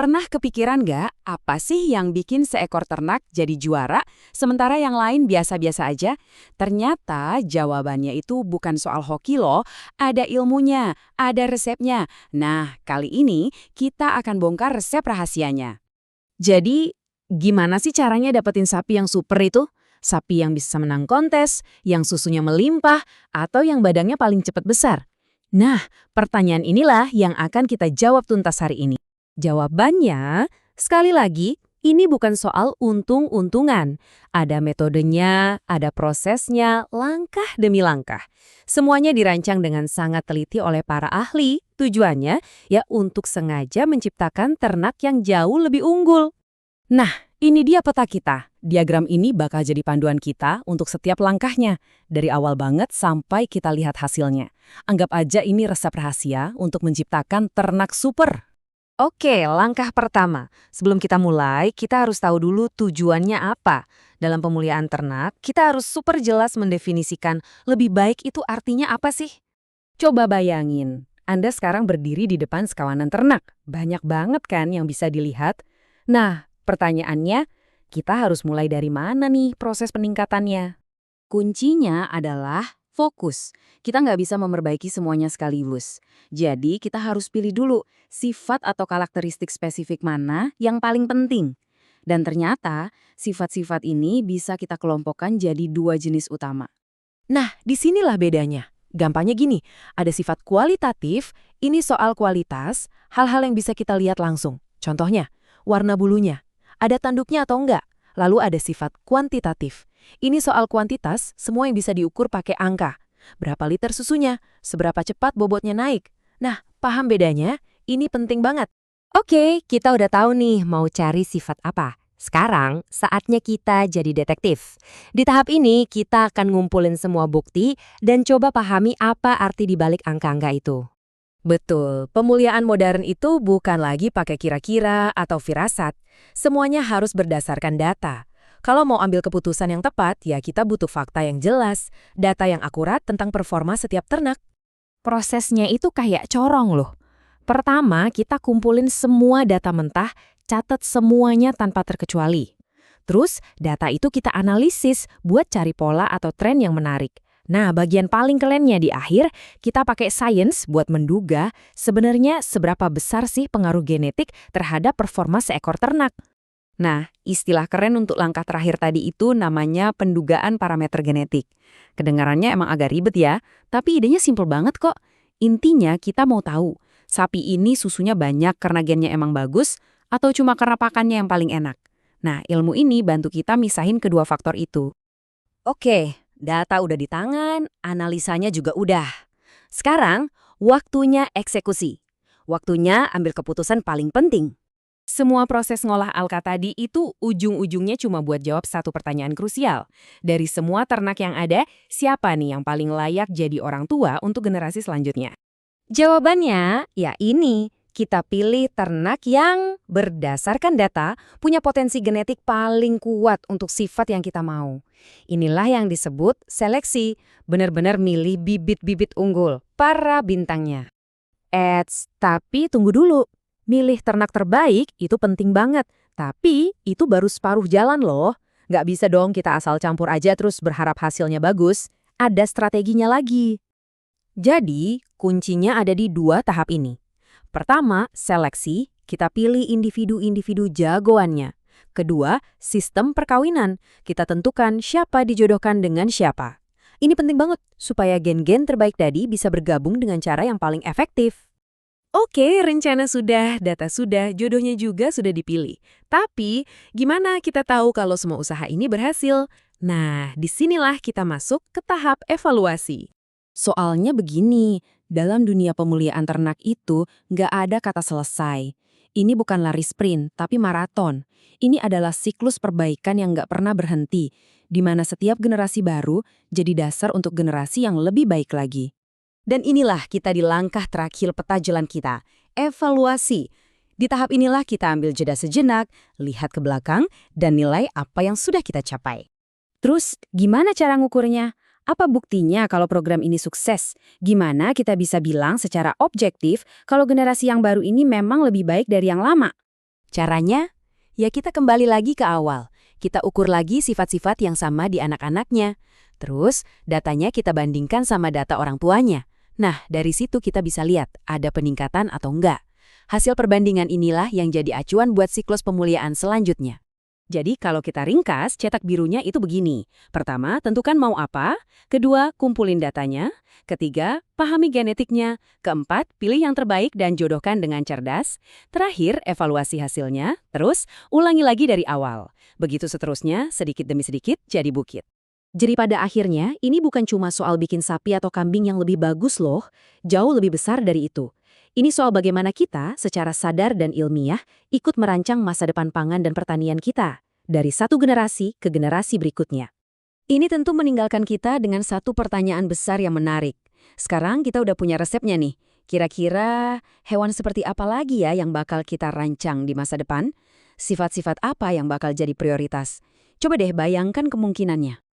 Pernah kepikiran nggak apa sih yang bikin seekor ternak jadi juara, sementara yang lain biasa-biasa aja? Ternyata jawabannya itu bukan soal hoki loh, ada ilmunya, ada resepnya. Nah, kali ini kita akan bongkar resep rahasianya. Jadi, gimana sih caranya dapetin sapi yang super itu? Sapi yang bisa menang kontes, yang susunya melimpah, atau yang badannya paling cepat besar? Nah, pertanyaan inilah yang akan kita jawab tuntas hari ini. Jawabannya, sekali lagi, ini bukan soal untung-untungan. Ada metodenya, ada prosesnya, langkah demi langkah. Semuanya dirancang dengan sangat teliti oleh para ahli. Tujuannya, ya untuk sengaja menciptakan ternak yang jauh lebih unggul. Nah, ini dia peta kita. Diagram ini bakal jadi panduan kita untuk setiap langkahnya, dari awal banget sampai kita lihat hasilnya. Anggap aja ini resep rahasia untuk menciptakan ternak super. Oke, langkah pertama. Sebelum kita mulai, kita harus tahu dulu tujuannya apa. Dalam pemulihan ternak, kita harus super jelas mendefinisikan lebih baik itu artinya apa sih? Coba bayangin, Anda sekarang berdiri di depan sekawanan ternak. Banyak banget kan yang bisa dilihat? Nah, pertanyaannya, kita harus mulai dari mana nih proses peningkatannya? Kuncinya adalah fokus. Kita nggak bisa memperbaiki semuanya sekaligus. Jadi kita harus pilih dulu sifat atau karakteristik spesifik mana yang paling penting. Dan ternyata sifat-sifat ini bisa kita kelompokkan jadi dua jenis utama. Nah, disinilah bedanya. Gampangnya gini, ada sifat kualitatif, ini soal kualitas, hal-hal yang bisa kita lihat langsung. Contohnya, warna bulunya, ada tanduknya atau enggak. Lalu ada sifat kuantitatif. Ini soal kuantitas, semua yang bisa diukur pakai angka. Berapa liter susunya, seberapa cepat bobotnya naik. Nah, paham bedanya? Ini penting banget. Oke, kita udah tahu nih mau cari sifat apa. Sekarang, saatnya kita jadi detektif. Di tahap ini, kita akan ngumpulin semua bukti dan coba pahami apa arti di balik angka-angka itu. Betul, pemulihaan modern itu bukan lagi pakai kira-kira atau firasat. Semuanya harus berdasarkan data. Kalau mau ambil keputusan yang tepat, ya kita butuh fakta yang jelas, data yang akurat tentang performa setiap ternak. Prosesnya itu kayak corong loh. Pertama, kita kumpulin semua data mentah, catat semuanya tanpa terkecuali. Terus, data itu kita analisis buat cari pola atau tren yang menarik. Nah, bagian paling kerennya di akhir, kita pakai sains buat menduga sebenarnya seberapa besar sih pengaruh genetik terhadap performa seekor ternak. Nah, istilah keren untuk langkah terakhir tadi itu namanya pendugaan parameter genetik. Kedengarannya emang agak ribet ya, tapi idenya simpel banget kok. Intinya kita mau tahu, sapi ini susunya banyak karena gennya emang bagus, atau cuma karena pakannya yang paling enak. Nah, ilmu ini bantu kita misahin kedua faktor itu. Oke, data udah di tangan, analisanya juga udah. Sekarang, waktunya eksekusi. Waktunya ambil keputusan paling penting. Semua proses ngolah alka tadi itu ujung-ujungnya cuma buat jawab satu pertanyaan krusial. Dari semua ternak yang ada, siapa nih yang paling layak jadi orang tua untuk generasi selanjutnya? Jawabannya, ya ini. Kita pilih ternak yang berdasarkan data punya potensi genetik paling kuat untuk sifat yang kita mau. Inilah yang disebut seleksi, benar-benar milih bibit-bibit unggul, para bintangnya. Tapi tunggu dulu. Milih ternak terbaik itu penting banget, tapi itu baru separuh jalan loh. Nggak bisa dong kita asal campur aja terus berharap hasilnya bagus. Ada strateginya lagi. Jadi, kuncinya ada di dua tahap ini. Pertama, seleksi, kita pilih individu-individu jagoannya. Kedua, sistem perkawinan, kita tentukan siapa dijodohkan dengan siapa. Ini penting banget, supaya gen-gen terbaik tadi bisa bergabung dengan cara yang paling efektif. Oke, rencana sudah, data sudah, jodohnya juga sudah dipilih. Tapi, gimana kita tahu kalau semua usaha ini berhasil? Nah, disinilah kita masuk ke tahap evaluasi. Soalnya begini, dalam dunia pemulihaan ternak itu nggak ada kata selesai. Ini bukan lari sprint, tapi maraton. Ini adalah siklus perbaikan yang nggak pernah berhenti, di mana setiap generasi baru jadi dasar untuk generasi yang lebih baik lagi. Dan inilah kita di langkah terakhir peta jalan kita, evaluasi. Di tahap inilah kita ambil jeda sejenak, lihat ke belakang, dan nilai apa yang sudah kita capai. Terus, gimana cara ngukurnya? Apa buktinya kalau program ini sukses? Gimana kita bisa bilang secara objektif kalau generasi yang baru ini memang lebih baik dari yang lama? Caranya? Ya kita kembali lagi ke awal. Kita ukur lagi sifat-sifat yang sama di anak-anaknya. Terus, datanya kita bandingkan sama data orang tuanya. Nah, dari situ kita bisa lihat ada peningkatan atau enggak. Hasil perbandingan inilah yang jadi acuan buat siklus pemuliaan selanjutnya. Jadi kalau kita ringkas, cetak birunya itu begini. Pertama, tentukan mau apa. Kedua, kumpulin datanya. Ketiga, pahami genetiknya. Keempat, pilih yang terbaik dan jodohkan dengan cerdas. Terakhir, evaluasi hasilnya. Terus, ulangi lagi dari awal. Begitu seterusnya, sedikit demi sedikit, jadi bukit. Jadi pada akhirnya, ini bukan cuma soal bikin sapi atau kambing yang lebih bagus loh, jauh lebih besar dari itu. Ini soal bagaimana kita, secara sadar dan ilmiah, ikut merancang masa depan pangan dan pertanian kita, dari satu generasi ke generasi berikutnya. Ini tentu meninggalkan kita dengan satu pertanyaan besar yang menarik. Sekarang kita udah punya resepnya nih. Kira-kira hewan seperti apa lagi ya yang bakal kita rancang di masa depan? Sifat-sifat apa yang bakal jadi prioritas? Coba deh bayangkan kemungkinannya.